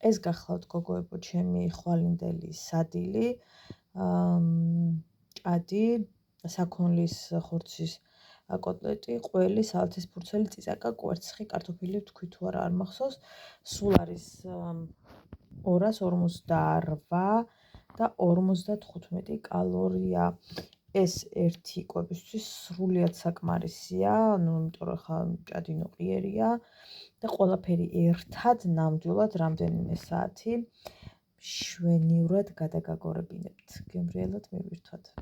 ეს გახლავთ გოგოებო ჩემი ხვალინდელი სადილი, ჭადი, საქონლის ხორცის კოტლეტი, ყველი, სალათის ფურცელი, წიწაკა, კვერცხი, კარტოფილი თქვი თუ არა არ მახსოვს. სულ არის 248 და 55 კალორია. ეს ერთი კვებისთვის სრულიად საკმარისია, იმიტომ რომ ხა ჭადი ნოყიერია და ყველაფერი ერთად ნამდვილად რამდენიმე საათი შვენივრად გადაგაგორებინებთ. გემრიელად მივირთვათ.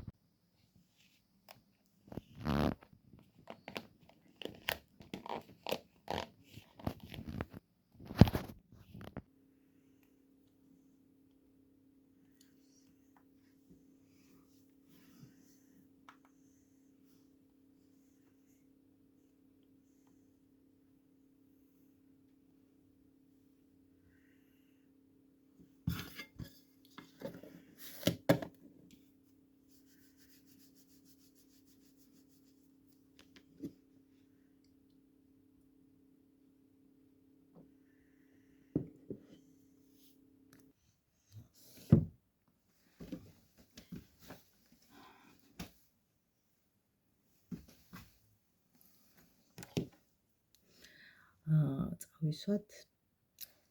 წავისვათ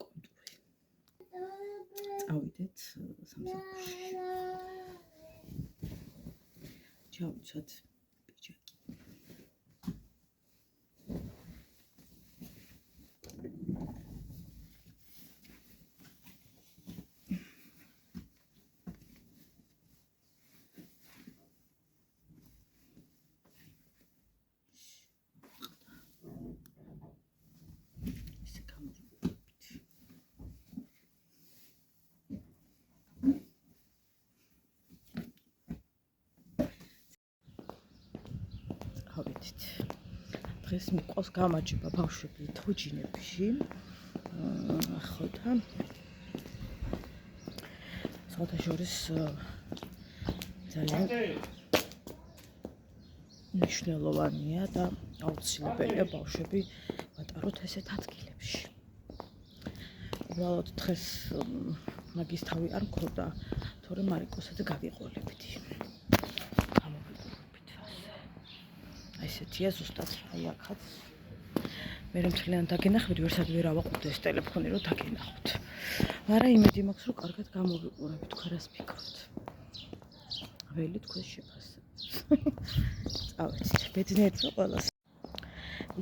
კონტური. წავიდეთ სამსახურში. ჩავიცვათ პიჯაკი. დღეს მიყვავს გამარჯვება ბავშვები თოჯინებში. ხო და საერთაშორის ძალიან მნიშვნელოვანია და აუცილებელია ბავშვები ვატაროთ ესეთ ადგილებში. უბრალოდ დღეს მაგის თავი არ მქონდა, თორემ მარიკოსად გავიყოლებდი. ესეთია ზუსტად აი აქაც. მე მთლიანად დაგენახებდი, ვერსად ვერ ავაყურდი ეს ტელეფონი, რომ დაგენახოთ. მაგრამ იმედი მაქვს, რომ კარგად გამოვიყურებთ, თქვენ რას ფიქრობთ? ველი თქვენ შეფასებთ. წავედით, ბედნიერთ რომ ყველას.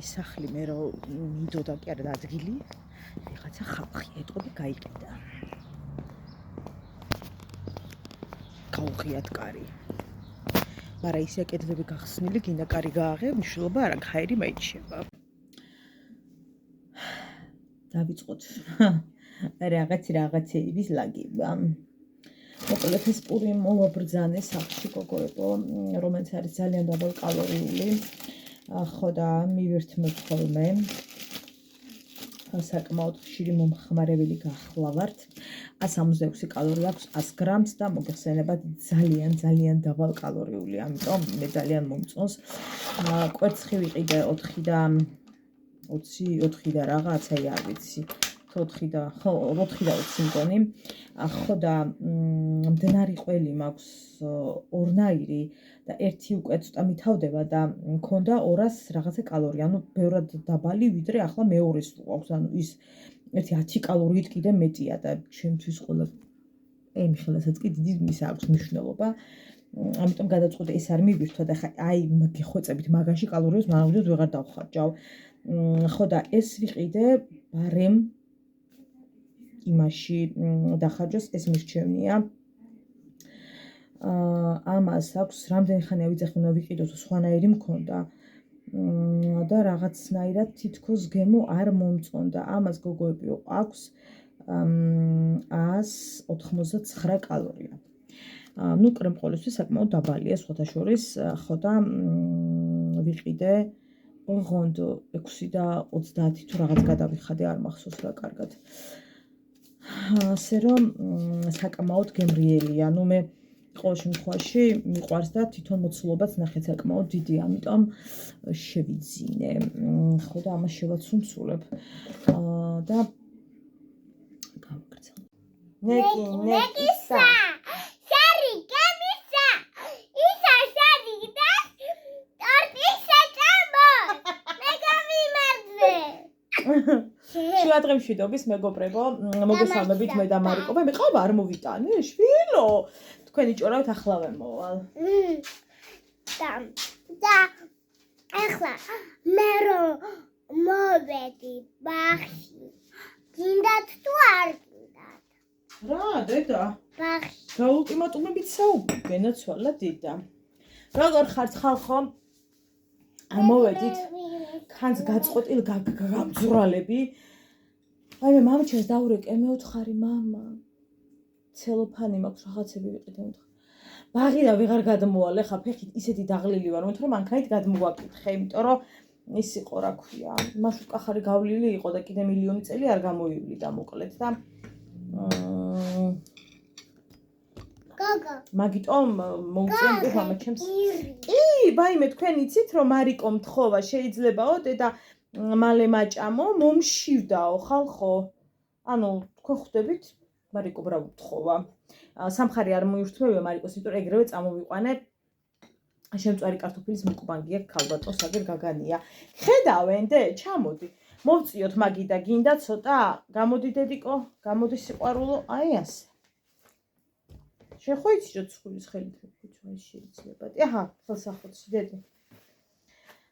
ის სახლი მე რომ მინდოდა კი არა ადგილი, ვიღაცა ხალხი ეტყობი გაიყიდა. გაუღიათ კარი. მაგრამ ისე კედლები გახსნილი, გინდა კარი გააღე, მნიშვნელობა არა, ჰაერი მაიჩება. დავიწყოთ რაღაცების ლაგება. მოკლედ ეს პური მოვაბრძანე სახლში გოგოებო, რომელიც არის ძალიან დაბალკალორიული. ხო და მივირთმევთ ხოლმე. საკმაოდ ხშირი მომხმარებელი გახლავართ. 166 კალორია აქვს 100 გრამს და მოგეხსენებათ ძალიან დაბალკალორიული, ამიტომ მე ძალიან მომწონს. კვერცხი ვიყიდე 4 და 20 და რაღაცა არ ვიცი. 4 და 20 მგონი. ხო და მდნარი ყველი მაქვს ორნაირი და ერთი უკვე ცოტა მითავდება და მქონდა 200 რაღაცა კალორია, ანუ ბევრად დაბალი, ვიდრე ახლა მეორეს ყავს, ანუ ის ერთი 10 კალორიით კიდე მეტია და ჩემთვის ყველა მიხელასაც კი დიდი მისა აქვს მნიშვნელობა. ამიტომ გადაწყვეტე ეს არ მივირთვა და აი გეხვეწებით მაგაში კალორიებს მანამდე ვეღარ დავხარჯავ. ხო და ეს ვიყიდე ბარემ იმაში დახარჯოს, ეს მირჩევნია. ამას აქვს რამდენი ხანია ვიძახი უნდა ვიყიდო, თუ სხვანაირი მქონდა და რაღაცნაირად თითქოს გემო არ მომწონდა. ამას გოგოები აქვს 189 კალორია. ნუ კრემყოლისთვის საკმაოდ დაბალია სხვათა შორის, ხო და ვიყიდე ოღონდ 6 და 30 თუ რაღაც გადავიხადე, არ მახსოვს რა კარგად. ასე რომ საკმაოდ გემრიელია. ნუ მე ყოველ შემთხვევაში მიყვარს და თვითონ მოცულობაც ნახეთ საკმაოდ დიდი, ამიტომ შევიძინე. ხო და ამას შევაცუნცულებ. და გამოგრძალ. ნეკისა. შარი გემისა. ისა შარი და ტორტისა ჭამო. მე გამიმარჯვე. შუადღემშვიდობის მეგობრებო, მოგესალმებით მე და მარიკო. მე ყავ არ მოვიტანე, შვილო. თქვენი ჭორავით ახლა ვემოვალ. და ახლა მე რომ მოვედი ბაღში. გინდათ თუ არ გინდათ? რა, დედა? ბაღში. გაულტიმატუმებით საუბარი, გენაცვალა დედა. როგორ ხართ ხალხო? არ მოვედით? ხანს გაწყვეტილ გამძვრალები. აი მე მამჩენს დაურეკე, მე უთხარი მამა. ცელოფანი მაქვს რაღაცები ვიყიდე უთხარ. ბაღი და ვეღარ გადმოვალ, ხა ფეხით ისეთი დაღლილი ვარ, მეთქო რომ მანქანით გადმოვაკითხე, იმიტომ რომ ის იყო რა ქვია, მაშინ კახარი გავლილი იყო და კიდე მილიონი წელი არ გამოივლიდა მოკლედ და გოგო. მაგიტომ მოუწევთ მამაჩემს. კი, ბაიმე თქვენ იცით რომ მარიკო მთხოვა შეიძლებაო დედა მალე მაჭამო, მომშივდაო ხალხო. ანუ თქვენ ხვდებით მარიკო ბრავო მთხოვა. სამხარი არ მოირთმევია მარიკოს, იმიტომ რომ ეგრევე წამოვიყვანე შემწვარი კარტოფილის მუკბანგი აქვს ქალბატონს აგერ გაგანია. ხედავენ დე, ჩამოდი. მოვწიოთ მაგი და გინდა ცოტა? გამოდი დედიკო, გამოდი სიყვარულო, აი ასე. შენ ხო იცი რომ ცხვირის ხელით ვიქუჩვენ შეიძლება. აჰა, ხელსახოცი დედი.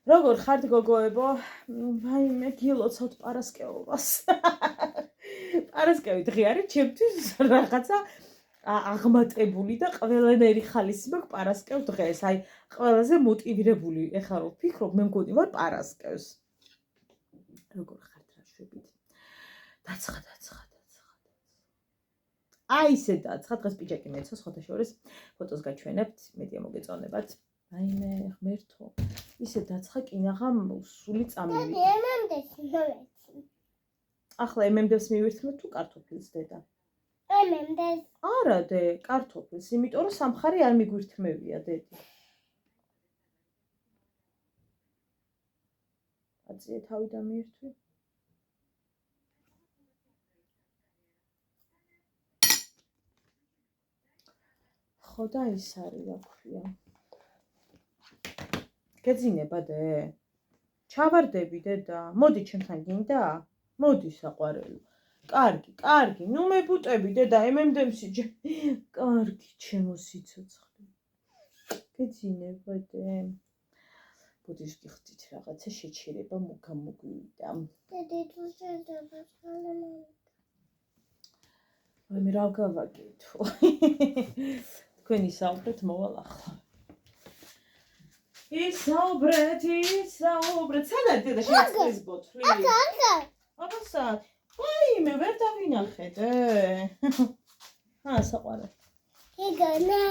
როგორ ხართ გოგოებო? ვაიმე გილოცავთ პარასკევობას. პარასკევი დღე არის ჩემთვის რაღაცა აღმატებული და ყველანაირი ხალისი მაქვს პარასკევ დღეს. აი, ყველაზე მოტივირებული ეხლა რომ ვფიქრობ, მე მგონი ვარ პარასკევს. როგორ ხართ რა შვებით? დაცხა. აი ესე დაცხა, დღეს პიჯაკი მეცო, სხვათა შორის ფოტოს გაჩვენებთ, მედია მოგეწონებათ. აიმე ღმერთო. ისე დაცხა კინაღამ სული წამივიდა. ემემდეს მოვეცი. ახლა ემემდებს მივირთმევ თუ კარტოფილს დედა? ემემდეს. არა დე, კარტოფილს, იმიტომ რომ სამხარი არ მიგვირთმევია დედი. აწიე თავი დამიერთვი. ხო და ის არის რა ქვია. გეძინება დე? ჩავარდები დედა? მოდი ჩემთან გინდა? მოდი საყვარელო. კარგი, ნუ მებუტები დედა, ემემდემსი კარგი, ჩემო სიცოცხლე. გეძინება დე? ბოდიშ გიხდით რაღაცა შეჩერება მოგამოგვივიდა. დედი თუ შეიძლება ხოლმე. მე რა გავაკეთო? თქვენი საუბრეთ მოვალ ახლა. ისაუბრეთ. სადაც დედა შეწყლის ბოთლი? აკა. აბასა. ვაიმე, ვერ დავინახეთე. საყვარელი. ეგონა.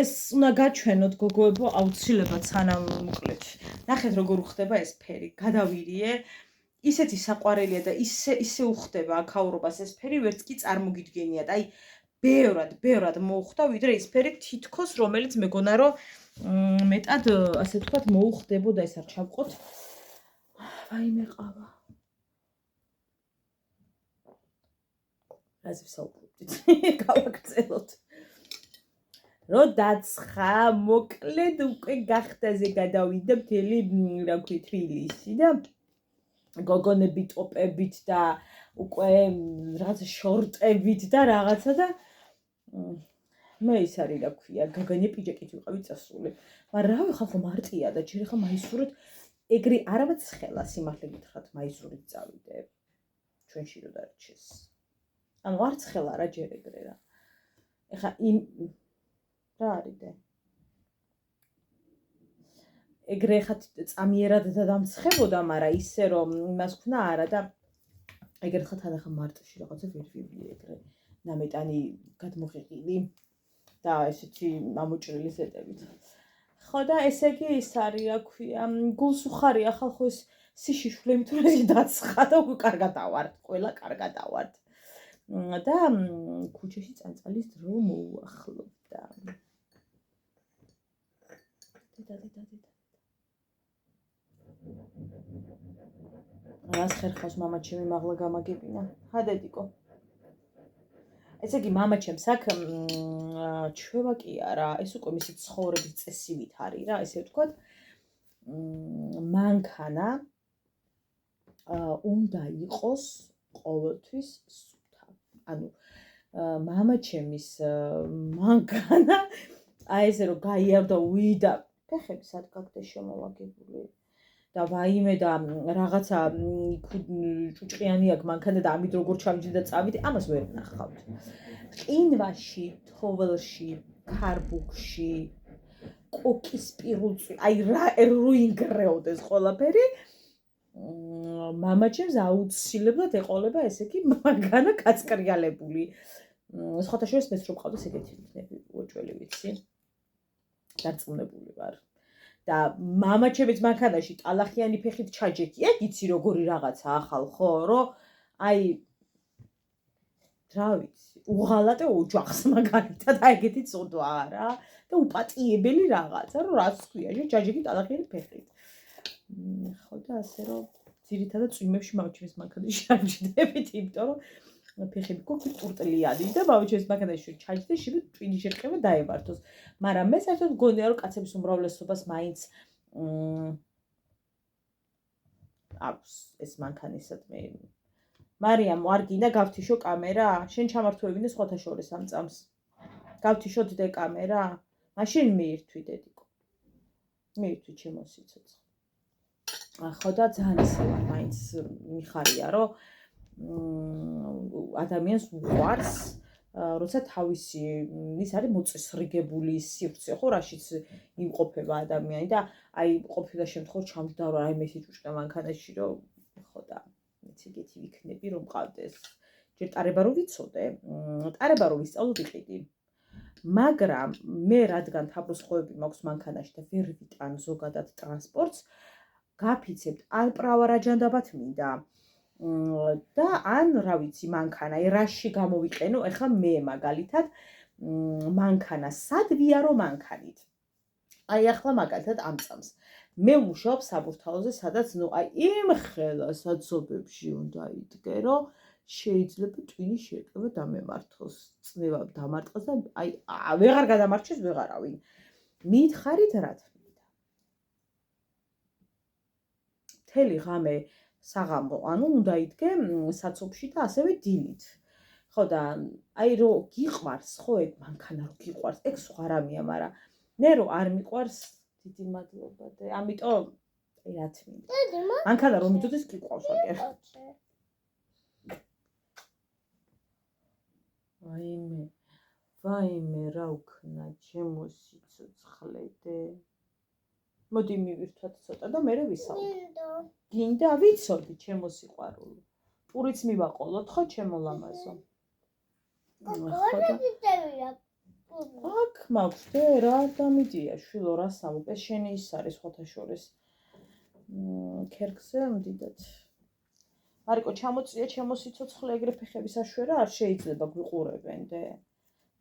ეს უნდა გაჩვენოთ გოგოებო აუცილებლად სანამ მოკლედ. ნახეთ როგორ უხდება ეს ფერი. გადავირიე. ისეთი საყვარელია და ისე უხდება აქაურობას ეს ფერი, ვერც კი წარმოგიდგენიათ. აი, ბევრად მოუხდა, ვიდრე ის ფერი თითქოს, რომელიც მეგონა რომ მეტად ასე ვთქვათ მოუხდებოდა ეს არ ჩავყოთ. ვაიმე ყავა. რაზე ვსაუბრობთ? გავაგრძელოთ. რო დაცხა, მოკლედ უკვე გახტაზე გადავიდა მთელი რა ქვია თბილისი და გოგონები ტოპებით და უკვე რაღაცა შორტებით და რაღაცა და მე ის არის რა ქვია, გაგანე პიჯაკით ვიყავი წასული. მაგრამ რავი ხალხო მარტია და ჯერ ახლა მაისურით ეგრე არავაც ხელა სიმართლე გითხრათ მაისურით წავიდე. ჩვენში რო დარჩეს. ანუ არც ხელა რა ჯერ ეგრე რა. ეხა რა არის და ეგრე ხა წამიერად და დამცხებოდა, მაგრამ ისე რომ იმას ქნა არა და ეგრე ხა თან ახლა მარტში რაღაცა ვერ ვიბლი ეგრე ნამეტანი გადმოღიყილი და ესეთი ამოჭრილი ზედებით. ხო და ესე იგი ის არის რა ქვია, გულს უხარია ხალხო ეს სიშიშვლე იმიტომ რომ ეს დაცხა და უკვე კარგად ავართ, ყველა კარგად ავართ. და ქუჩაში წანწალის დრო მოუახლოვდა. დედა. რას ხერხავს მამაჩემი მაღლა გამაგებინა. ჰადედიკო. ესე იგი მამაჩემს აქ ჩვევა კი არა, ეს უკვე მისი ცხოვრების წესივით არის რა, ესე ვთქვათ. მანქანა უნდა იყოს ყოველთვის სუფთა. ანუ მამაჩემის მანქანა აი ესე რომ გაიარდა უიდა ფეხები სად გაგდა შემოვაგებული და ვაიმე და რაღაცა ჭუჭყიანი აქვს მანქანა და ამით როგორ ჩამჯდა წავიდე ამას ვერ ნახავთ. ყინვაში, თოველში, ქარბუქში, კოკის პირულწვი, აი რა რუინგრეოდეს ყველაფერი. მამაჩემს აუცილებლად ეყოლება ესე იგი მანქანა კაცკრიალებული. სხვათა შორის მეც რომ ყავდეს ეგეთი ვიქნები უოჭველი ვიცი. დარწმუნებული ვარ. და მამაჩემის მანქანაში ტალახიანი ფეხით ჩაჯექი, ეგ იცი როგორი რაღაცა ახალ ხო, რომ აი რა ვიცი, უღალატე ოჯახს მაგალითად აი ეგეთი წოდვაა რა და უპატიებელი რაღაცა, რომ რაც ქვია, ჩაჯექი ტალახიანი ფეხით. ხო და ასე რომ ძირითადად წვიმებში მამაჩემის მანქანაში ჩაჯდებით, იმიტომ რომ ფეხები გქონდათ ტურტლიანი და მამაჩემის მანქანაში ჩაჯდე, შიგ ტვინი შეყება დაემართოს. მაგრამ მე საერთოდ მგონია რომ კაცების უმრავლესობას მაინც აქვს ეს მანქანისადმი. მარიამ არ გინდა გავთიშო კამერა? შენ ჩამართვევინე სხვათა შორის ამ წამს. გავთიშოთ დე კამერა? მაშინ მიირთვი დედიკო. მიირთვი ჩემო სიცოცხლე. ხო და ძალიან ისე ვარ მაინც მიხარია რომ ადამიანს უყვარს როცა თავისი ის არის მოწესრიგებული სივრცე ხო რაშიც იმყოფება ადამიანი და აი ყოფილა შემთხვევაში ჩამჯდარო აი მე სიჭუჭყე მანქანაში რომ ხო და მეც ეგეთი ვიქნები რომ მყავდეს ჯერ ტარება რომ ვიცოდე ტარება რომ ვისწავლო ვიყიდი მაგრამ მე რადგან თაბროსხოვები მაქვს მანქანაში და ვერ ვიტან ზოგადად ტრანსპორტს გაფიცებთ ან პრავარაჯანდაბათ მინდა და ან რა ვიცი მანქანა რაში გამოვიყენო ეხლა მე მაგალითად მანქანა სად ვიარო მანქანით აი ახლა მაგალითად ამ წამს მე ვმუშაობ საბურთალოზე სადაც ნუ აი იმ ხელა საცობებში უნდა იდგე რომ შეიძლება ტვინი შეეყება დამემართოს წნევა დამარტყას და აი ვეღარ გადამარჩეს ვეღარავინ მითხარით რა თქმა მთელი ღამე საღამო ანუ უნდა იდგე საცობში და ასევე დილით ხო და აი რო გიყვარს ხო ეგ მანქანა რო გიყვარს ეგ სხვა რამეა მაგრამ მე რო არ მიყვარს დიდი მადლობა და ამიტომ აი რა თქმა მანქანა რომ მიდოდეს გიყვარს აგერ ვაიმე რა უქნა ჩემო სიცოცხლე მოდი მივირთვათ ცოტა და მე ვისაუბროთ. გინდა ვიცოდი ჩემო სიყვარული. პურიც მივაყოლოთ ხო ჩემო ლამაზო. აქ მაქვს და რა დამიდია შვილო რა სამყე შენი ის არის ხოთა შორის. ქერქზე მდიდად. მარიკო ჩამოწია ჩემო სიცოცხლე ეგრე ფეხები საშვერა არ შეიძლება გვიყურებენ და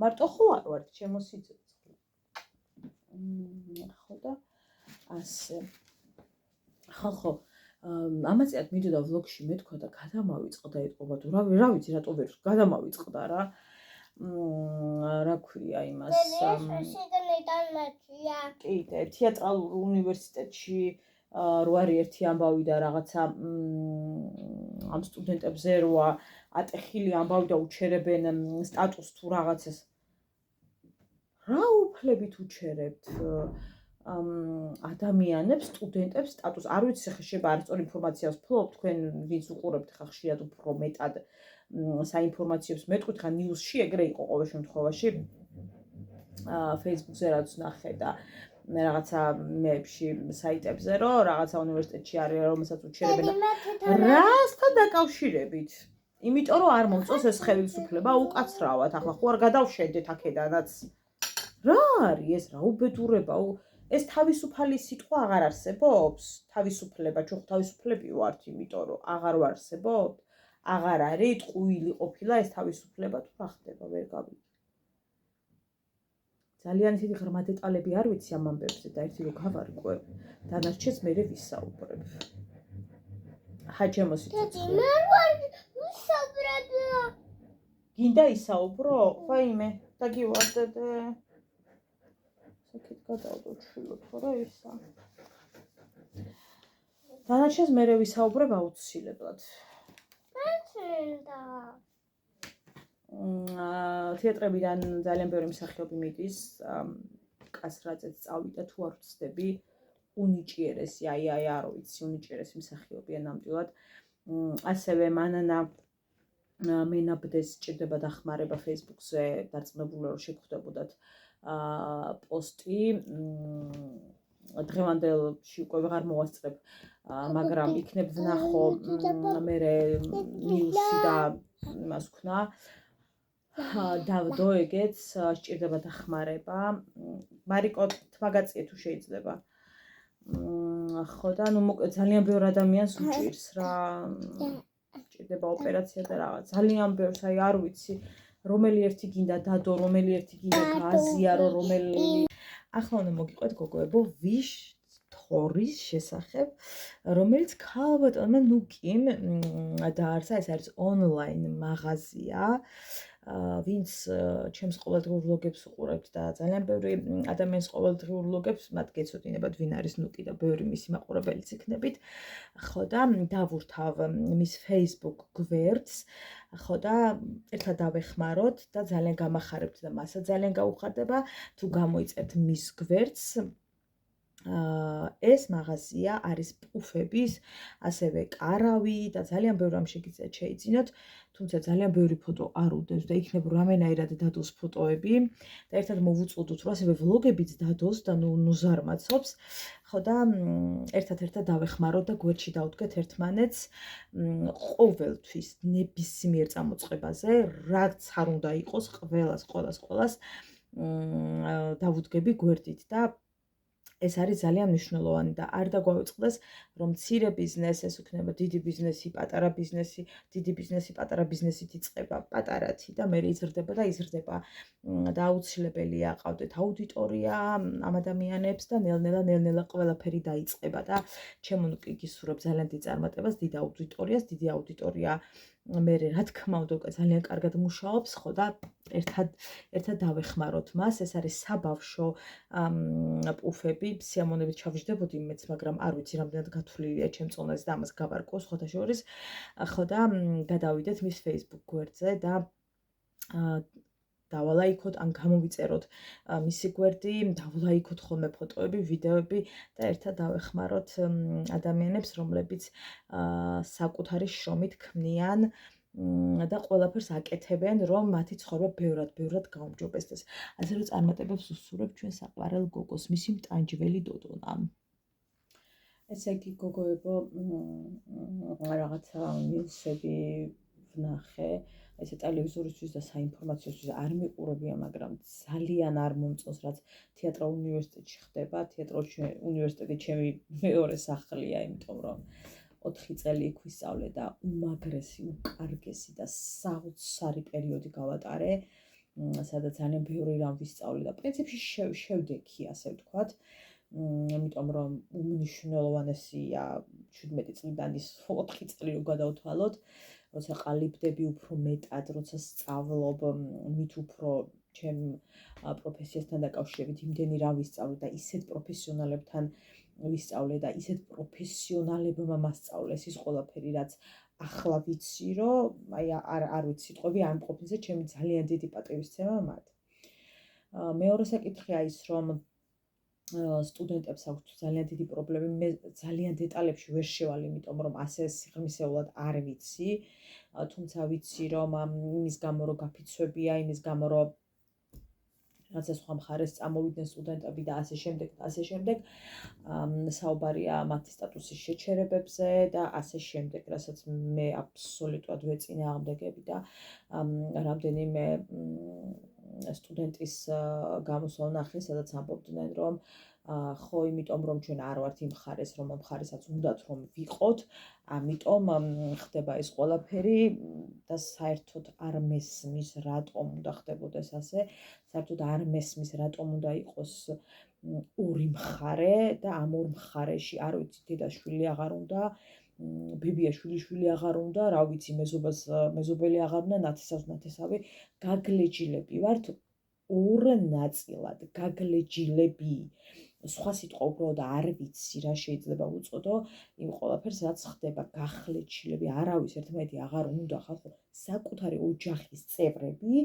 მარტო ხო არ ვარ ჩემო სიცოცხლე. ხო და ასე ხო ამაზე მიდოდა ვლოგში მეთქვა და გადამავიწყდა ეთყობა თუ რა ვიცი რატო ვერ გადამავიწყდა რა ქვია იმას კიდე თეატრალურ უნივერსიტეტში რო არის ერთი ამბავი და რაღაცა ამ სტუდენტებზე როა ატეხილი ამბავი და უჩერებენ სტატუსს თუ რაღაცას რა უფლებით უჩერებთ ადამიანებს, სტუდენტებს სტატუსს. არ ვიცი ხე შეიძლება არასწორ ინფორმაციას ფლობ, თქვენ ვინც უყურებთ ხა ხშირად უფრო მეტად საინფორმაციოს მეტყვით, ხა ნიუსში ეგრე იყო ყოველ შემთხვევაში. Facebook-ზე რაც ნახე და რაღაცა მეებში საიტებზე რომ რაღაცა უნივერსიტეტში არის რომელსაც უჩერებენ. რასთან დაკავშირებით? იმიტომ რომ არ მომწონს ეს ხელისუფლება უკაცრავად. ახლა ხო არ გადავშედეთ აქედანაც. რა არის ეს რა უბედურება? ეს თავისუფალი სიტყვა აღარ არსებობს? თავისუფლება, ჩვენ თავისუფლები ვართ, იმიტომ რომ აღარ ვარსებობთ? აღარ არის ტყუილი ყოფილა ეს თავისუფლება თუ რა ხდება, ვერ გავიგე. ძალიან ისეთი ღრმა დეტალები არ ვიცი ამ ამბებზე და ერთი რომ გავარკვევ, დანარჩენს მე ვისაუბრებ. ჰაჩემოსი Tati, mən var sabrabla. გინდა ისაუბრო? ვაიმე, დაგივარდეთ. საკეთ გადავდო ჩვილო თორე ისა. დანარჩენს მერე ვისაუბრებ აუცილებლად. Mənცინდა. თეატრებიდან ძალიან ბევრი მსახიობი მიდის, კასრაძეც წავიდა თუ არ ვცდები, უნიჭიერესი, აი არო ვიცი, უნიჭიერესი მსახიობია ნამდვილად. ასევე მანანა მენაბდეს ჭირდება დახმარება Facebook-ზე, დარწმუნებული რომ შეგხვდებოდათ პოსტი. დღევანდელში უკვე ვეღარ მოვასწრებ, მაგრამ იქნებ ვნახო მერე ნიუსი და იმას ვქნა. დავდო ეგეც სჭირდება დახმარება. მარიკო თმა გაწიე თუ შეიძლება. ხო და ნუ ძალიან ბევრ ადამიანს უჭირს რა. ჭირდება ოპერაცია და რაღაც. ძალიან ბევრს, აი არ ვიცი, რომელი ერთი გინდა დადო, რომელი ერთი გინდა გააზიარო, რომელი. ახლა უნდა მოგიყვეთ გოგოებო ვიშ თორის შესახებ, რომელიც ქალბატონმა ნუკიმ დაარსა, ეს არის ონლაინ მაღაზია. ვინც ჩემს ყოველდღიურ ვლოგებს უყურებთ და ძალიან ბევრი ადამიანის ყოველდღიურ ვლოგებს, მათ გეცოდინებათ ვინ არის ნუკი და ბევრი მისი მაყურებელიც იქნებით. ხო და დავურთავ მის Facebook გვერდს, ხო და ერთად დავეხმაროთ და ძალიან გამახარებთ და მასაც ძალიან გაუხარდება თუ გამოიწყებთ მის გვერდს. ეს მაღაზია არის პუფების, ასევე კარავი და ძალიან ბევრი რამ შეგიძლიათ შეიძინოთ, თუმცა ძალიან ბევრი ფოტო არ უდევს და იქნებ რამენაირად დადოს ფოტოები და ერთად მოვუწყოდოთ, რომ ასევე ვლოგებიც დადოს და ნუ ზარმაცობს. ხო და ერთად დავეხმაროთ და გვერდში დავდგეთ ერთმანეთს ყოველთვის ნებისმიერ წამოწყებაზე, რაც არ უნდა იყოს, ყველას დავუდგები გვერდით და ეს არის ძალიან მნიშვნელოვანი და არ დაგვავიწყდეს, რომ მცირე ბიზნესი, ეს იქნება დიდი ბიზნესი, პატარა ბიზნესი, დიდი ბიზნესი, პატარა ბიზნესით იწყება პატარათი და მერე იზრდება და აუცილებელია ყავდეთ აუდიტორია ამ ადამიანებს და ნელ-ნელა ყველაფერი დაიწყება და ჩემო ნუკი გისურვებ ძალიან დიდ წარმატებას, დიდ აუდიტორიას, დიდი აუდიტორია მერე რა თქმა უნდა უკვე ძალიან კარგად მუშაობს, ხო და ერთად დავეხმაროთ მას. ეს არის საბავშვო პუფები, სიამოვნებით ჩავჯდებოდი მეც, მაგრამ არ ვიცი რამდენად გათვლილია ჩემ წონაზე და ამას გავარკვევ სხვათა შორის. ხო და გადავიდეთ მის Facebook გვერდზე და დავალაიქოთ ან გამოვიწეროთ მისი გვერდი, დავალაიქოთ ხოლმე ფოტოები, ვიდეოები და ერთად დავეხმაროთ ადამიანებს, რომლებიც საკუთარი შრომით ქმნიან და ყველაფერს აკეთებენ, რომ მათი ცხოვრება ბევრად გაუმჯობესდეს. ასე რომ წარმატებებს უსურვებ ჩვენ საყვარელ გოგოს, მისი მტანჯველი დოდონა. ესე იგი გოგოებო, რაღაცა ნიუსები ვნახე, ესე ტელევიზორისთვის და საინფორმაციოსთვის არ მიყურებია, მაგრამ ძალიან არ მომწონს, რაც თეატრალურ უნივერსიტეტში ხდება. თეატრალურ უნივერსიტეტი ჩემი მეორე სახლია, იმიტომ რომ 4 წელი იქ ვისწავლე და უმაგრესი, უკარგესი და საოცარი პერიოდი გავატარე, სადაც ძალიან ბევრი რამ ვისწავლე და პრინციპში შევდექი, ასე ვთქვათ. იმიტომ რომ უმნიშვნელოვანესია 17 წლიდან ის 4 წელი რო გადავთვალოთ, როცა ყალიბდები უფრო მეტად, როცა სწავლობ მით უფრო ჩემ პროფესიასთან დაკავშირებით იმდენი რა ვისწავლე და ისეთ პროფესიონალებთან ვისწავლე და ისეთ პროფესიონალებმა მასწავლეს ის ყველაფერი, რაც ახლა ვიცი, რომ აი არ ვიცი სიტყვები არ მყოფნიზე, ჩემი ძალიან დიდი პატივისცემა მათ. მეორე საკითხია ის, რომ სტუდენტებს აქვს ძალიან დიდი პრობლემები, მე ძალიან დეტალებში ვერ შევალ, იმიტომ რომ ასე სიღრმისეულად არ ვიცი, თუმცა ვიცი, რომ იმის გამო რომ გაფიცვებია, იმის გამო რომ რაღაცა სხვა მხარეს წამოვიდნენ სტუდენტები და ასე შემდეგ, საუბარია მათი სტატუსის შეჩერებებზე და ასე შემდეგ, რასაც მე აბსოლუტურად ვეწინააღმდეგები და რამდენიმე სტუდენტის გამოსვლა ვნახე, სადაც ამბობდნენ, რომ ხო, იმიტომ რომ ჩვენ არ ვართ იმ მხარეს, რომ მხარესაც უნდათ რომ ვიყოთ, ამიტომ ხდება ეს ყველაფერი და საერთოდ არ მესმის, რატომ უნდა ხდებოდეს ასე, საერთოდ არ მესმის, რატომ უნდა იყოს ორი მხარე და ამ ორ მხარეში არ ვიცი, დედაშვილი აღარ უნდა ბებია შვილი აღარ უნდა, რა ვიცი, მეზობელი აღარ უნდა, ნათესავი, გაგლეჯილები ვართ ორ ნაწილად, გაგლეჯილები. სხვა სიტყვა უბრალოდ არ ვიცი რა შეიძლება უწოდო იმ ყველაფერს რაც ხდება გახლეჩილები არავის ერთმანეთი აღარ უნდა ხალხო საკუთარი ოჯახის წევრები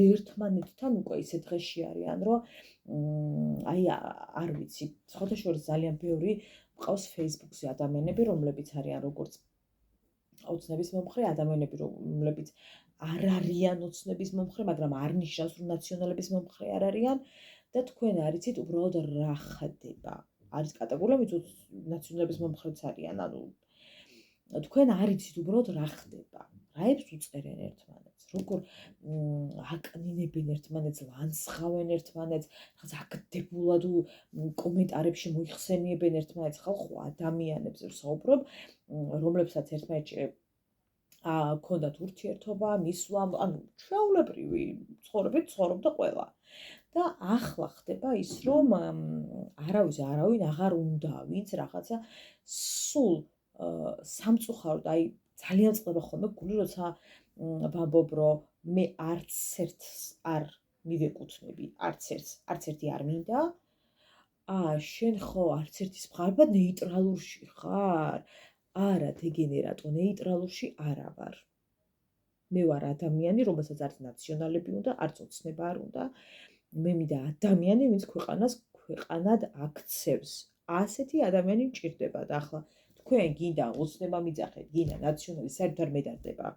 ერთმანეთთან უკვე ისე დღეში არიან რომ აი არ ვიცი სხვათა შორის ძალიან ბევრი მყავს Facebook-ზე ადამიანები რომლებიც არიან როგორც ოცნების მომხრე ადამიანები რომლებიც არ არიან ოცნების მომხრე მაგრამ არ ნიშნავს რომ ნაციონალების მომხრე არ არიან და თქვენ არიცით უბრალოდ რა ხდება. არის კატეგორიები ნაციონალების მომხრეც არიან, ანუ თქვენ არიცით უბრალოდ რა ხდება. რაებს უწერენ ერთმანეთს, როგორ აკნინებენ ერთმანეთს, ლანცხავენ ერთმანეთს, რაღაც აკდებულად კომენტარებში მოიხსენიებენ ერთმანეთს, ხალხო ადამიანებს ვსაუბრობ, რომლებსაც ერთმანეთში ქონდათ ურთიერთობა, მისვლა, ანუ ჩვეულებრივი ცხოვრებით ცხოვრობდა ყველა. და ახლა ხდება ის, რომ არავინ აღარ უნდა, ვინც რაღაცა სულ სამწუხაროდ, აი ძალიან წყდება ხოლმე გული, როცა ვამბობ, რომ მე არც ერთს არ მივეკუთვნები, არც ერთი არ მინდა. შენ ხო არც ერთის მხარდ ნეიტრალურში ხარ? არა, დეგენერატო, ნეიტრალურში არა ვარ. მე ვარ ადამიანი, რომელსაც არც ნაციონალები უნდა, არც ოცნება არ უნდა. მე მინდა ადამიანი, ვინც ქვეყანად აქცევს. ასეთი ადამიანი მჭირდება და ახლა თქვენ გინდა ოცნება მიძახეთ, გინდა ნაციონალი საერთოდ არ მედარდება.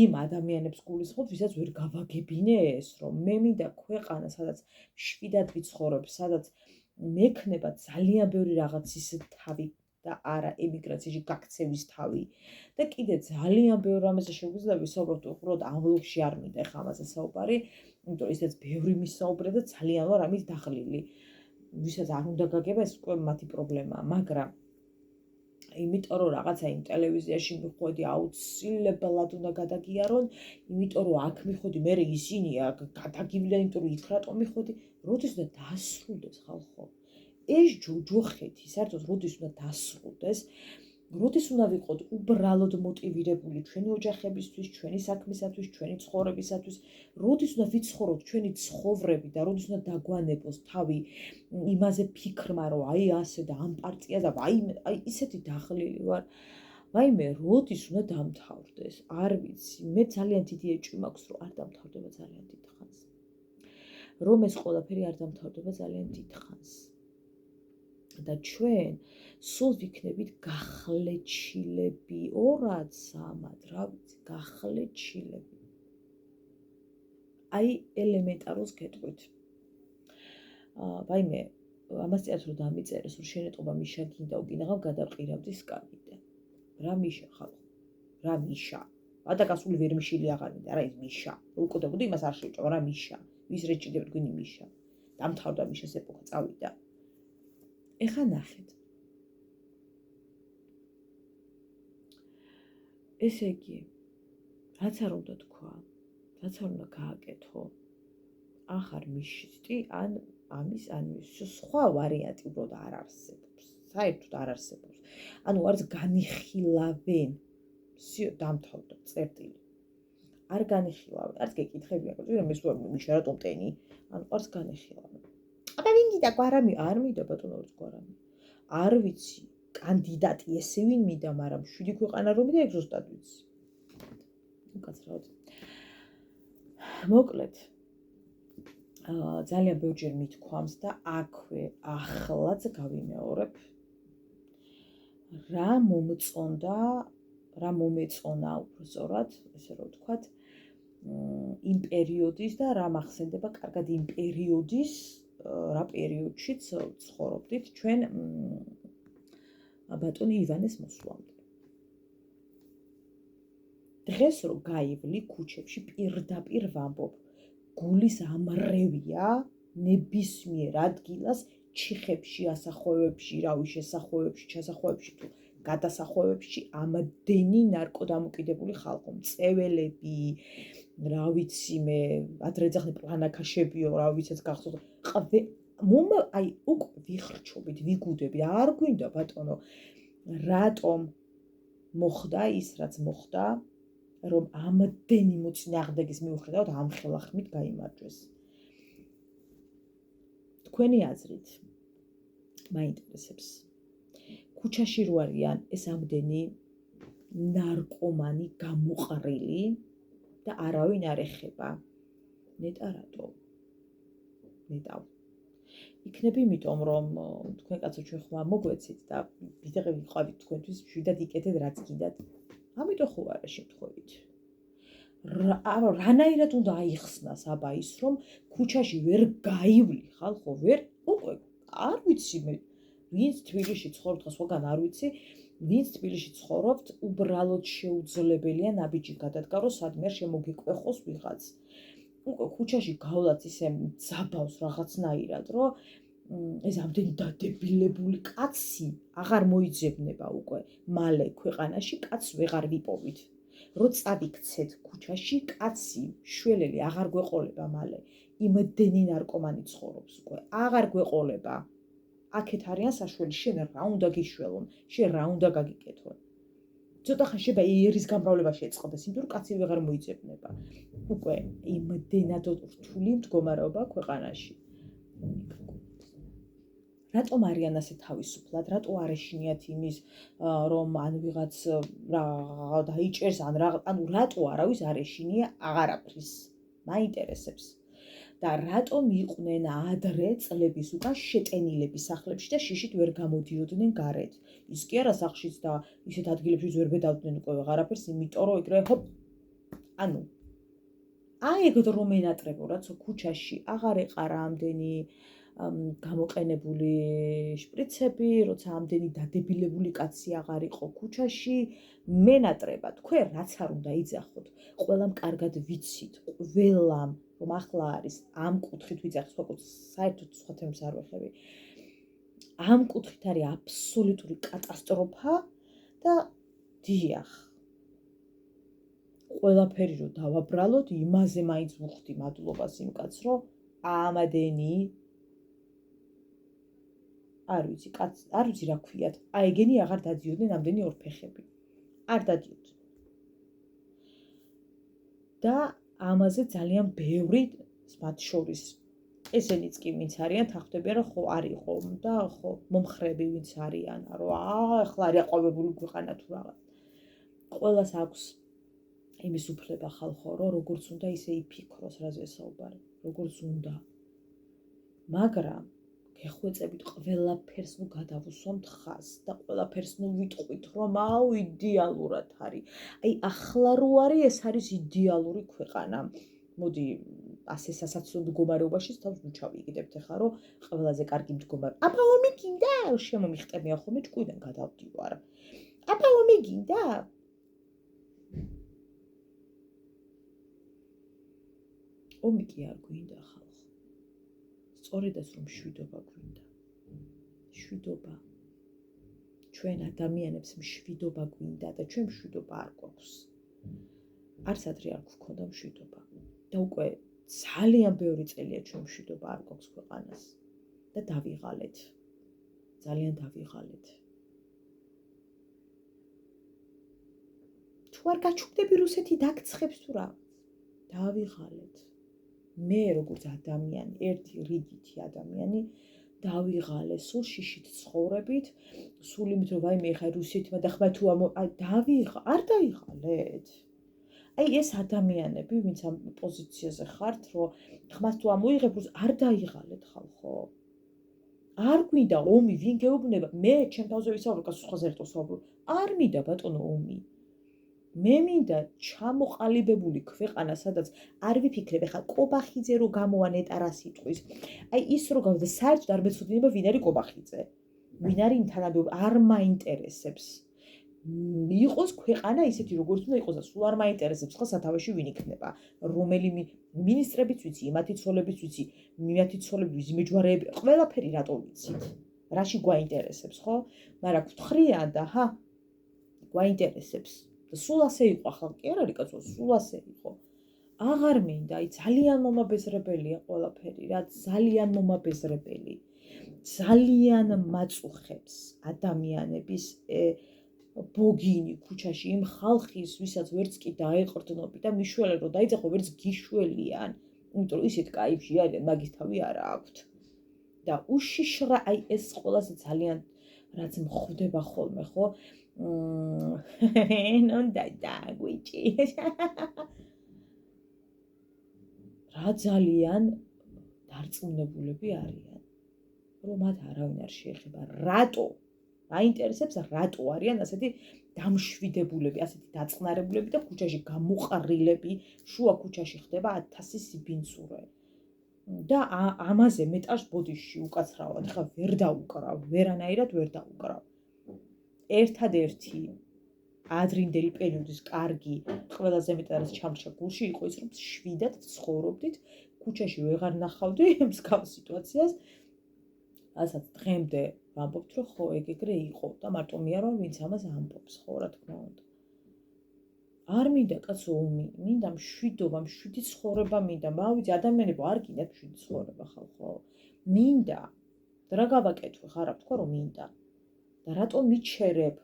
იმ ადამიანებს გულისხმობთ, ვისაც ვერ გავაგებინეს, რომ მე მინდა ქვეყანა, სადაც მშვიდად ვიცხოვრებ, სადაც მექნება ძალიან ბევრი რაღაცის თავი და არა ემიგრაციაში გაქცევის თავი. და კიდე ძალიან ბევრ რამეზე შეგვიძლია ვისაუბროთ, უბრალოდ ამ ბლოგში არ მინდა ახლა ამაზე საუბარი. იმიტომ ისედაც ბევრი მისაუბრე და ძალიან ვარ ამით დაღლილი. ვისაც არ უნდა გაგება, ეს უკვე მათი პრობლემაა, მაგრამ იმიტომ რომ რაღაცა იმ ტელევიზიაში მიხვედი აუცილებლად უნდა გადაგიარონ, იმიტომ რომ აქ მიხვედი, მე ისინი აქ გადაგივლიან, იმიტომ რომ იქ რატომ მიხვედი, როდის უნდა დასრულდეს ხალხო. ეს ჯოჯოხეთი საერთოდ როდის უნდა დასრულდეს? როდის უნდა ვიყოთ უბრალოდ მოტივირებული ჩვენი ოჯახებისთვის, ჩვენი საქმისათვის, ჩვენი ცხოვრებისათვის, როდის უნდა ვიცხოვროთ ჩვენი ცხოვრები და როდის უნდა დაგვანებოს თავი იმაზე ფიქრმა, რომ აი ასე და ამ პარტია და აი ისეთი დაღლილი ვარ. ვაიმე, როდის უნდა დამთავრდეს? არ ვიცი, მე ძალიან დიდი ეჭვი მაქვს, რომ არ დამთავრდება ძალიან დიდ ხანს. რომ ეს ყველაფერი არ დამთავრდება ძალიან დიდ ხანს. და ჩვენ სულ ვიქნებით გახლეჩილები, ორად სამად, რა ვიცი, გახლეჩილები. აი ელემენტარულს გეტყვით. ვაიმე, ამას წერს რომ დამიწერეს, რომ შენეტყობა მიშა გინდა უკინაღამ გადავყირავდი სკამიდან. რა მიშა ხალხო? რა მიშა? ადაკასული ვერ მიშილი აღარ მინდა, რა ის მიშა. უკუდებოდი იმას არ შეჭო, რა მიშა. ვის რეჭიდებთ გვინი მიშა. დამთავრდა მიშას ეპოქა წავიდა. ეხა ნახეთ. ესე იგი, რაც არ უნდა თქვა, რაც არ უნდა გააკეთო, ახარ მიშისტი, ან ამის, ან სხვა ვარიანტი უბრალოდ არ არსებობს. საერთოდ არ არსებობს. ანუ არც განიხილავენ. სიო, დამთავრდა, წერტილი. არ განიხილავენ, არც გეკითხებიან, რომ ეს მიშა რატომ ტენი? ანუ არც განიხილავენ. აბა ვინ გიდა გვარამი? არ მინდა ბატონო ვერც გვარამი. არ ვიცი, კანდიდატი ესე ვინ მინდა, მაგრამ 7 ქვეყანა რომ მინდა, ეგ ზუსტად ვიცი. უკაცრავად. მოკლედ. ძალიან ბევრჯერ მithქვამს და აქვე ახლაც გავიმეორებ. რა მომწონდა, რა მომეწონა უბრალოდ, ესე რომ ვთქვათ, იმ პერიოდის და რა მახსენდება კარგად იმ პერიოდის რა პერიოდშიც ცხოვრობდით ჩვენ ბატონი ივანეს მოსვლამდე. დღეს რო გაივლი ქუჩებში პირდაპირ ვამბობ, გულის ამრევია ნებისმიერ ადგილას, ჩიხებში, ასახვევებში, რავი შესახვევებში, ჩასახვევებში თუ გადასახვევებში ამდენი ნარკოდამოკიდებული ხალხო, მწეველები, რა ვიცი მე, ადრე ძახნე პლანაკაშებიო, რა ვიცით გახსოვთ. აი უკვე ვიხრჩობით, ვიგუდები, არ გვინდა ბატონო, რატომ მოხდა ის, რაც მოხდა, რომ ამდენი მოწინააღმდეგის მიუხედავად ამ ხელახმით გაიმარჯვეს. თქვენი აზრით მაინტერესებს. ქუჩაში რო არიან ეს ამდენი ნარკომანი გამოყრილი და არავინ არ ეხება. ნეტა რატო? ნეტა. იქნება იმიტომ, რომ თქვენ კაცო ჩვენ ხმა მოგვეცით და ვიდეღი ვიყვავით თქვენთვის შვიდად იკეთეთ რაც გინდათ. ამიტომ ხო არა შემთხვევით. რანაირად უნდა აიხსნას აბა ის, რომ ქუჩაში ვერ გაივლი ხალხო, ვერ უკვე არ ვიცი მე ვინც თბილისში ცხოვრობთ, სხვაგან არ ვიცი, ვინც თბილისში ცხოვრობთ, უბრალოდ შეუძლებელია ნაბიჯი გადადგაროს, სადმე არ შემოგიკვეხოს ვიღაც. უკვე ქუჩაში გავლაც ისე ძაბავს რაღაცნაირად, რომ ეს ამდენი დადებილებული კაცი აღარ მოიძებნება უკვე მალე ქვეყანაში კაცს ვეღარ ვიპოვით. რო წავიქცეთ ქუჩაში კაცი შველელი აღარ გვეყოლება მალე. იმდენი ნარკომანი ცხოვრობს უკვე. აღარ გვეყოლება. აქეთ არიან საშველი, შენ რა უნდა გიშველონ, შენ რა უნდა გაგიკეთონ. ცოტა ხანი შეიძლება ერის გამრავლება შეწყდეს, იმიტომ რომ კაცი ვეღარ მოიძებნება. უკვე იმდენად რთული მდგომარეობა ქვეყანაში. რატომ არიან ასე თავისუფლად? რატო არ ეშინიათ იმის, რომ ან ვიღაც რა დაიჭერს, ანუ რატო არავის არ ეშინია აღარაფრის? მაინტერესებს. და რატომ იყვნენ ადრე წლების უკან შეტენილები სახლებში და შიშით ვერ გამოდიოდნენ გარეთ. ის კი არა სახლშიც და ისეთ ადგილებში ვერ ბედავდნენ უკვე აღარაფერს, იმიტომ რომ ეგრე ჰოპ ანუ აი ეგ რომ ენატრებო რაცო ქუჩაში აღარ ეყარა ამდენი გამოყენებული შპრიცები, როცა ამდენი დადებილებული კაცი აღარ იყო ქუჩაში, მენატრება თქვენ რაც არ უნდა იძახოთ, ყველამ კარგად ვიცით, ყველამ რომ ახლა არის ამ კუთხით ვიძახის, ვაკუთ საერთოდ სხვა თემს არ ვეხები. ამ კუთხით არის აბსოლუტური კატასტროფა და დიახ. ყველაფერი რომ დავაბრალოთ, იმაზე მაინც ვუხდი მადლობას იმ კაცს, რომ ამდენი არ ვიცი, კაც არ ვიცი რა ქვიათ. აი ეგენი აღარ დადიოდნენ ამდენი ორფეხები. არ დადიოდნენ. და ამაზე ძალიან ბევრი მათ შორის ესენიც კი ვინც არიან თანხმდებიან რომ ხო არისო და ხო მომხრები ვინც არიან რომ ახლა არის აყვავებული ქვეყანა თუ რაღაც ყველას აქვს იმის უფლება ხალხო რომ როგორც უნდა ისე იფიქროს რაზე საუბარი როგორც უნდა მაგრამ გეხვეწებით ყველაფერს ნუ გადავუსვამთ ხაზს და ყველაფერს ნუ ვიტყვით რომ აუ იდეალურად არის აი ახლა რო არის ეს არის იდეალური ქვეყანა მოდი ასე სასაცილო მდგომარეობაში თავს ვუჩავიგდებთ ახლა რომ ყველაზე კარგი მდგომარეობა აბა ომი გინდა შემომიხტებია ხოლმე ჭკუიდან გადავდივარ აბა ომი გინდა ომი კი არ გვინდა ხალხ სწორედაც რომ შვიდობა გვინდა შვიდობა ჩვენ ადამიანებს მშვიდობა გვინდა და ჩვენ მშვიდობა არ გვაქვს არც ადრე არ გვქონდა მშვიდობა და უკვე ძალიან ბევრი წელია ჩვენ მშვიდობა არ გვაქვს ქვეყანას და დავიღალეთ ძალიან დავიღალეთ თუ არ გაჩვდები რუსეთი დაგცხებს თუ რა დავიღალეთ მე როგორც ადამიანი ერთი რიგითი ადამიანი დავიღალე სულ შიშით ცხოვრებით სულ იმით რომ ვაიმე ხა რუსეთმა და ხმა თუ არ დაიღალეთ აი ეს ადამიანები ვინც ამ პოზიციაზე ხართ რომ ხმას თუ ამოიღებ არ დაიღალეთ ხალხო არ გვინდა ომი ვინ გეუბნება მე ჩემ თავზე ვისაუბრებ კაცს სხვაზე ერთო საუბრობ არ მინდა ბატონო ომი მე მინდა ჩამოყალიბებული ქვეყანა სადაც არ ვიფიქრებ ახლა კობახიძე რო გამოვა ნეტა რა სიტყვის აი ის რო გავდა საერთოდ არ მეცოდინება ვინ არის კობახიძე ვინ არის თანამდებობა არ მაინტერესებს იყოს ქვეყანა ისეთი როგორც უნდა იყოს და სულ არ მაინტერესებს ხა სათავეში ვინ იქნება რომელი მინისტრებიც ვიცი იმათი ცოლებიც ვიცი მიმათი ცოლები ვიცი მეჯვარეები ყველაფერი რატო ვიცით რაში გვაინტერესებს ხო მაგრამ გთხრიან და ჰა გვაინტერესებს და სულ ასე იყო ახლა კი არ არის კაცო სულ ასე იყო აღარ მინდა აი ძალიან მომაბეზრებელია ყველაფერი რა ძალიან მომაბეზრებელი ძალიან მაწუხებს ადამიანების ბოგინი ქუჩაში იმ ხალხის, ვისაც ვერც კი დაეყრდნობი და მიშველენ რომ დაიძახო ვერც გიშველიან, იმიტომ რომ ისეთ კაიფში არიან, მაგის თავი არა აქვთ. და უშიშრა აი ეს ყველაზე ძალიან რაც მხვდება ხოლმე, ხო? ნონდა დაგვიჭი. რა ძალიან დარწმუნებულები არიან, რომ მათ არავინ არ შეეხება. რატო? მაინტერესებს რატო არიან ასეთი დამშვიდებულები, ასეთი დაწყნარებულები და ქუჩაში გამოყრილები, შუა ქუჩაში ხდება 1000 სიბინძურე. და ამაზე მეტად ბოდიში უკაცრავად ხა ვერ დაუკრავ, ვერანაირად ვერ დაუკრავ. ერთადერთი ადრინდელი პერიოდის კარგი, ყველაზე მეტად რაც ჩამრჩა გულში იყო ის, რომ შვიდად ცხოვრობდით, ქუჩაში ვეღარ ნახავდი მსგავს სიტუაციას. ასაც დღემდე ვამბობთ, რომ ხო, ეგრე იყო და მარტო მე არ ვარ, ვინც ამას ამბობს, ხო, რა თქმა უნდა. არ მინდა კაცო ომი, მინდა მშვიდობა, მშვიდი ცხოვრება მინდა. მავიცი ადამიანებო, არ გინდათ მშვიდი ცხოვრება ხალხო. მინდა. და რა გავაკეთო, ხარ თქვა რომ მინდა. და რატომ მიჩერებ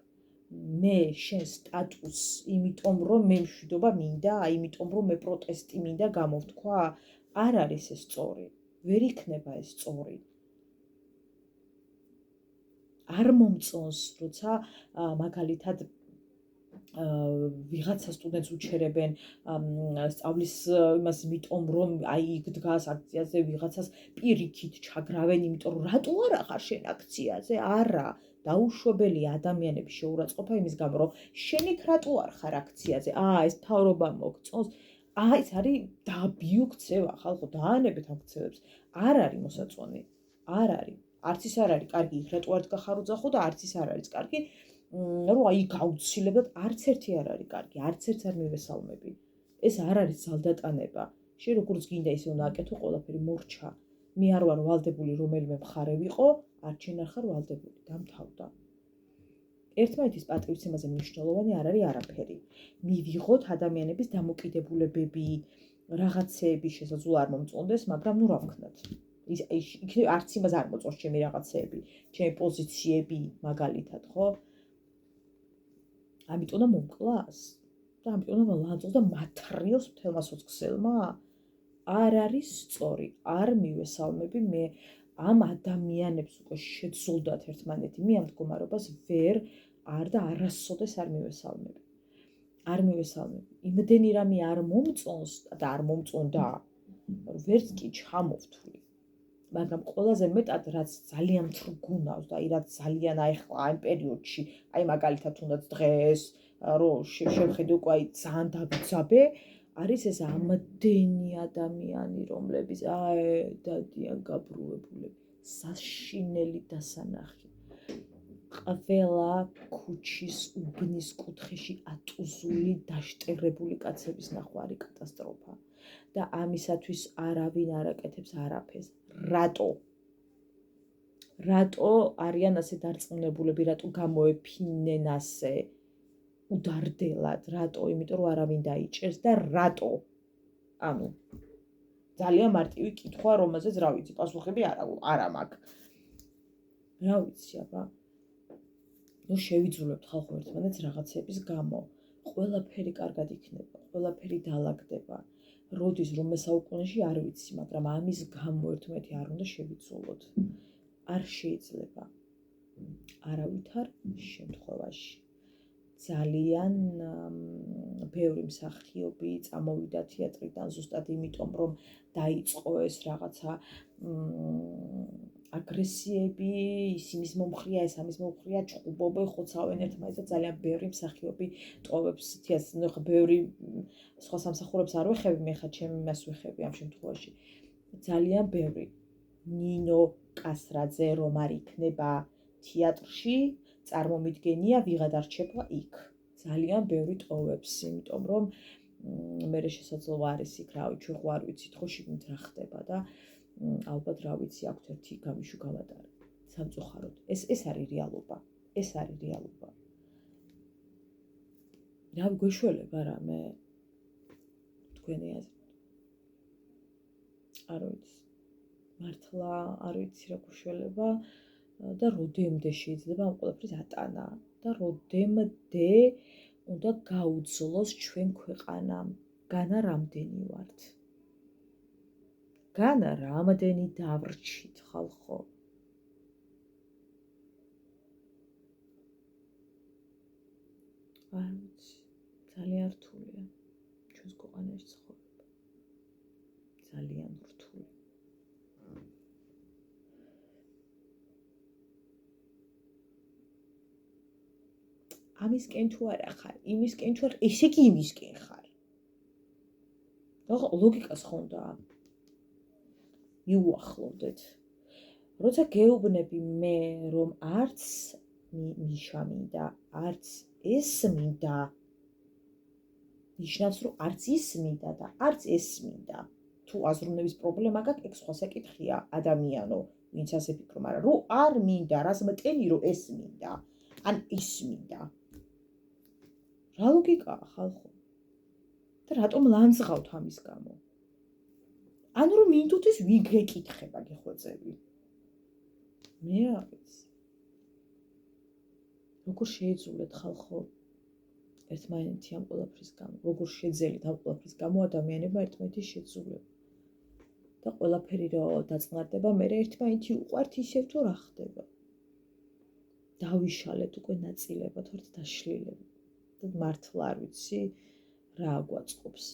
მე შენ სტატუსს, იმიტომ რომ მე მშვიდობა მინდა, იმიტომ რომ მე პროტესტი მინდა გამოვთქვა? არ არის ეს სწორი. ვერ იქნება ეს სწორი. არ მომწონს, როცა მაგალითად ვიღაცა სტუდენტს უჩერებენ სწავლის იმას, იმიტომ რომ აი იქ დგას აქციაზე, ვიღაცას პირიქით ჩაგრავენ, იმიტომ რომ რატო არა ხარ შენ აქციაზე? არა, დაუშვებელი ადამიანების შეურაცხყოფა იმის გამო, რომ შენ იქ რატო არ ხარ აქციაზე? ეს მთავრობა მოგწონს. ეს არის დაბიო ქცევა, ხალხო, დაანებეთ ამ ქცევებს. არ არის მოსაწონი. არ არის. არც ის არ არის კარგი იქ რატო არ დგა ხარ უძახო და არც ის არ არის კარგი, რომ აი გაუცილებლად არც ერთი არ არის კარგი, არც ერთს არ მივესალმები. ეს არ არის ძალდატანება. შენ როგორც გინდა ისე უნდა აკეთო, ყველაფერი მორჩა. მე არ ვარ ვალდებული რომელიმე მხარე ვიყო, არც შენ არ ხარ ვალდებული, დამთავრდა. ერთმანეთის პატრიოტიზმაზე მნიშვნელოვანი არ არის არაფერი. მივიღოთ ადამიანების დამოკიდებულებები, რაღაცეები შესაძლოა არ მომწონდეს, მაგრამ ნუ რა ვქნათ. არც იმას არ მოწონს ჩემი რაღაცეები, ჩემი პოზიციები, მაგალითად, ხო? ამიტომ და მომკლას და ამიტომ და ლანძღოს და მათრიოს მთელმა სოციალმა არ არის სწორი. არ მივესალმები მე ამ ადამიანებს უკვე შეძულდათ ერთმანეთი. მე ამ მდგომარეობას ვერ არ და არასოდეს არ მივესალმები. არ მივესალმები. იმდენი რამე არ მომწონს და არ მომწონდა, ვერც კი ჩამოვთვლი. მაგრამ ყველაზე მეტად რაც ძალიან თრგუნავს და რაც ძალიან აიხლა ამ პერიოდში, აი მაგალითად თუნდაც დღეს, რომ შევხედე უკვე აი ძალიან დაგძაბე, არის ეს ამდენი ადამიანი, რომლებიც დადიან გაბრუებულები, საშინელი დასანახი. ყველა ქუჩის უბნის კუთხეში ატუზული, დაშტერებული კაცების ნახვა არის კატასტროფა. და ამისათვის არავინ არ აკეთებს არაფერს. რატო? რატო არიან ასე დარწმუნებულები, რატო გამოეფინენ ასე უდარდელად? რატო? იმიტომ რომ არავინ დაიჭერს და რატო? ანუ ძალიან მარტივი კითხვა, რომელზეც რა ვიცი, პასუხები არა მაქვს. რა ვიცი, აბა. ნუ შევიძულებთ ხალხო ერთმანეთს რაღაცების გამო. ყველაფერი კარგად იქნება, ყველაფერი დაალაგდება. როდის რომ საუკუნეში არ ვიცი, მაგრამ ამის გამო ერთმანეთი არ უნდა შევიძულოთ. არ შეიძლება. არავითარ შემთხვევაში. ძალიან ბევრი მსახიობი წამოვიდა თეატრიდან ზუსტად იმიტომ, რომ დაიწყო ეს რაღაცა აგრესიები, ისინის მომხრია, ეს ამის მომხრია, ჭყუბობე, ხოცავენ ერთმანეთს და ძალიან ბევრი მსახიობი ტოვებს თეატრს. ხო, ბევრი სხვა სამსახურებს არ ვეხები, მე ხა ჩემი მას ვეხები ამ შემთხვევაში. ძალიან ბევრი. ნინო კასრაძე რომ არ იქნება თეატრში, წარმომიდგენია ვიღად არჩება იქ. ძალიან ბევრი ტოვებს, იმიტომ რომ მე შესაძლოა არის იქ, რა ვიცი, ჩვენ ხო არ ვიცით, ხო შიგნით რა ხდება და ალბათ რა ვიცი, აქვთ ერთი გამიშუ გამატარი. სამწუხაროდ. ეს არის რეალობა. ეს არის რეალობა. რა გვეშველება რა მე თქვენი აზრით. არ ვიცი. მართლა არ ვიცი რა გვეშველება და როდემდე შეიძლება ამ ყველაფრის ატანა და როდემდე უნდა გაუძლოს ჩვენ ქვეყანამ. განა რამდენი ვართ? განა რამდენი დავრჩით ხალხო? არ ვიცი, ძალიან რთულია ჩვენს ქვეყანაში ცხოვრება. ძალიან რთული. ამისკენ თუ არა ხარ, იმისკენ თუ არა, ესე იგი იმისკენ ხარ. ლოგიკას ხო უნდა მიუახლოვდეთ. როცა გეუბნები მე, რომ არც მიშა მინდა, არც ეს მინდა, ნიშნავს, რომ არც ის მინდა და არც ეს მინდა. თუ აზროვნების პრობლემა გაქვს, ეგ სხვა საკითხია, ადამიანო, ვინც ასე ფიქრო, მაგრამ რო არ მინდა, რას მტენი, რომ ეს მინდა, ან ის მინდა. რა ლოგიკაა, ხალხო? და რატომ ლანძღავთ ამის გამო? ანუ რომ მინდოთ ეს ვიგეკითხება გეხვეწები. მე რა ვიცი. როგორ შეეძულეთ ხალხო ერთმანეთი ამ ყველაფრის გამო? როგორ შეძელით ამ ყველაფრის გამო ადამიანებმა ერთმანეთის შეძულება? და ყველაფერი რო დაწყნარდება, მე ერთმანეთი უყვართ ისევ თუ რა ხდება? დავიშალეთ უკვე ნაწილებად, ვართ დაშლილები. და მართლა არ ვიცი რა გვაწყობს.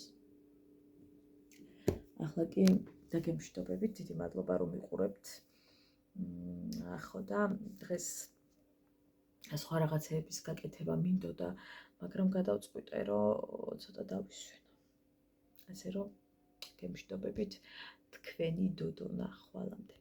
ახლა კი დაგემშვიდობებით, დიდი მადლობა რომ მიყურებთ. ხო და დღეს სხვა რაღაცეების გაკეთება მინდოდა, მაგრამ გადავწყვიტე რომ ცოტა დავისვენო. ასე რომ გემშვიდობებით თქვენი დოდონა ხვალამდე.